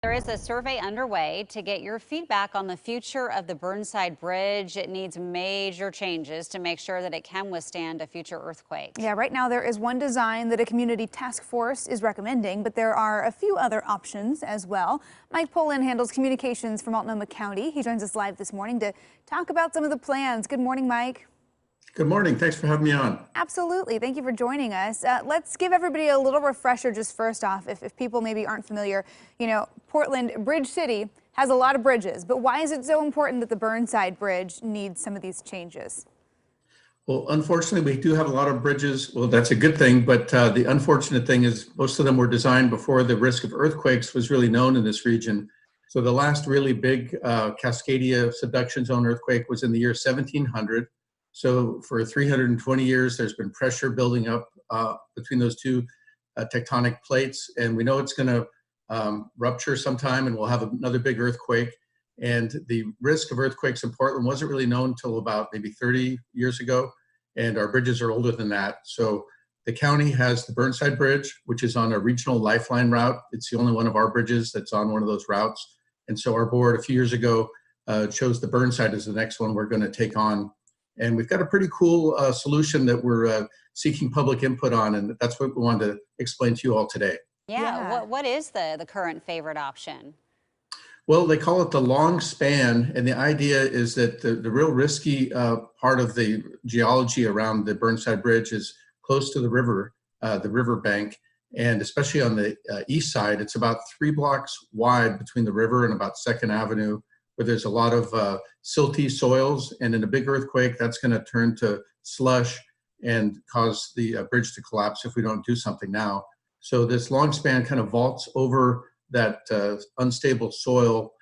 There is a survey underway to get your feedback on the future of the Burnside Bridge. It needs major changes to make sure that it can withstand a future earthquake. Yeah, right now there is one design that a community task force is recommending, but there are a few other options as well. Mike Pullen handles communications for Multnomah County. He joins us live this morning to talk about some of the plans. Good morning, Mike. Good morning. Thanks for having me on. Absolutely. Thank you for joining us. Let's give everybody a little refresher just first off, if people maybe aren't familiar. You know, Portland, Bridge City, has a lot of bridges, but why is it so important that the Burnside Bridge needs some of these changes? Well, unfortunately, we do have a lot of bridges. Well, that's a good thing, but the unfortunate thing is most of them were designed before the risk of earthquakes was really known in this region. So the last really big Cascadia subduction zone earthquake was in the year 1700. So for 320 years, there's been pressure building up between those two tectonic plates, and we know it's going to rupture sometime, and we'll have another big earthquake. And the risk of earthquakes in Portland wasn't really known until about maybe 30 years ago, and our bridges are older than that. So the county has the Burnside Bridge, which is on a regional lifeline route. It's the only one of our bridges that's on one of those routes. And so our board a few years ago chose the Burnside as the next one we're going to take on. And we've got a pretty cool solution that we're seeking public input on, and that's what we wanted to explain to you all today. Yeah. What is the current favorite option? Well, they call it the long span, and the idea is that the real risky part of the geology around the Burnside Bridge is close to the river bank, and especially on the east side, it's about 3 blocks wide between the river and about 2nd Avenue, where there's a lot of silty soils, and in a big earthquake, that's going to turn to slush and cause the bridge to collapse if we don't do something now. So this long span kind of vaults over that unstable soil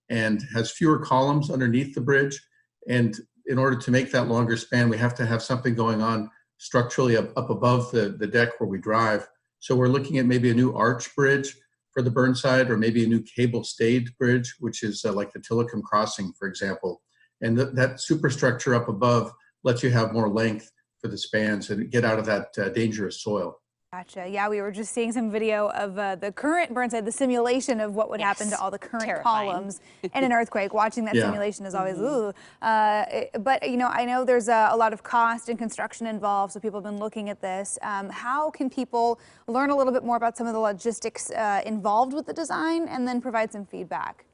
and has fewer columns underneath the bridge. And in order to make that longer span, we have to have something going on structurally up above the deck where we drive. So we're looking at maybe a new arch bridge for the Burnside, or maybe a new cable-stayed bridge, which is like the Tillicum Crossing, for example. And that superstructure up above lets you have more length for the spans and get out of that dangerous soil. Gotcha. Yeah, we were just seeing some video of the current Burnside, the simulation of what would happen to all the current columns in an earthquake. Watching that simulation is always, ooh. But, you know, I know there's a lot of cost and construction involved, so people have been looking at this. How can people learn a little bit more about some of the logistics involved with the design and then provide some feedback?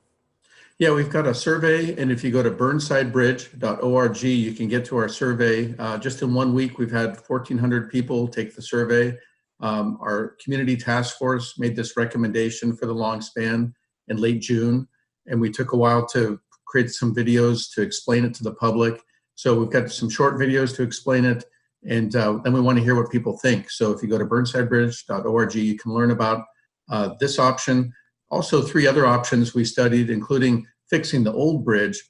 Yeah, we've got a survey, and if you go to burnsidebridge.org, you can get to our survey. Just in 1 week, we've had 1,400 people take the survey. Our community task force made this recommendation for the long span in late June, and we took a while to create some videos to explain it to the public. So we've got some short videos to explain it, and then we want to hear what people think. So if you go to burnsidebridge.org, you can learn about this option. Also, 3 other options we studied, including fixing the old bridge.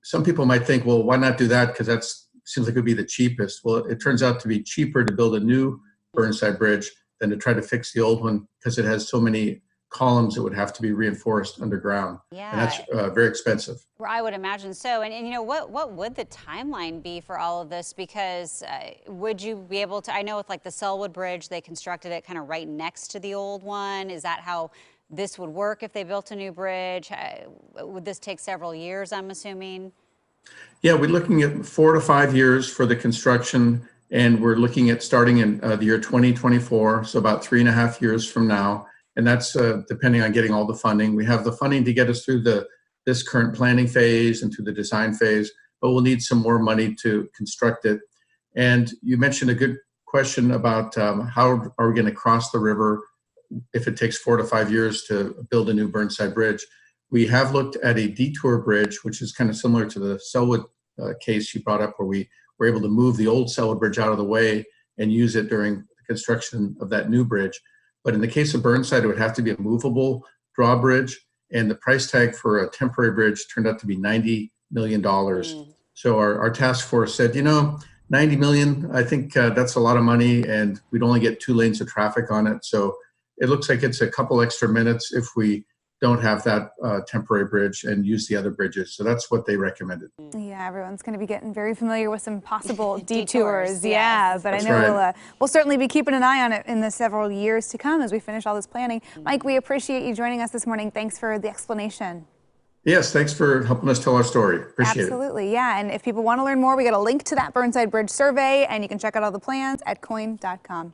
Some people might think, well, why not do that? Because that seems like it would be the cheapest. Well, it turns out to be cheaper to build a new Burnside Bridge than to try to fix the old one, because it has so many columns that would have to be reinforced underground. Yeah. And that's very expensive. I would imagine so. And you know, what would the timeline be for all of this? Because would you be able to, I know with like the Selwood Bridge, they constructed it kind of right next to the old one. Is that how this would work if they built a new bridge? Would this take several years, I'm assuming? Yeah, we're looking at 4 to 5 years for the construction, and we're looking at starting in the year 2024, so about 3.5 years from now. And that's depending on getting all the funding. We have the funding to get us through this current planning phase and through the design phase, but we'll need some more money to construct it. And you mentioned a good question about how are we going to cross the river if it takes 4 to 5 years to build a new Burnside Bridge. We have looked at a Detour Bridge, which is kind of similar to the Selwood case you brought up, where we were able to move the old Selwood Bridge out of the way and use it during the construction of that new bridge. But in the case of Burnside, it would have to be a movable drawbridge, and the price tag for a temporary bridge turned out to be $90 million. So our task force said, you know, 90 million, I think that's a lot of money, and we'd only get 2 lanes of traffic on it. So it looks like it's a couple extra minutes if we don't have that temporary bridge and use the other bridges. So that's what they recommended. Yeah, everyone's going to be getting very familiar with some possible Detours, detours. Yeah, yes. but That's I know right. we'll certainly be keeping an eye on it in the several years to come as we finish all this planning. Mike, we appreciate you joining us this morning. Thanks for the explanation. Yes, thanks for helping us tell our story. Appreciate it. Absolutely, yeah. And if people want to learn more, we got a link to that Burnside Bridge survey, and you can check out all the plans at coin.com.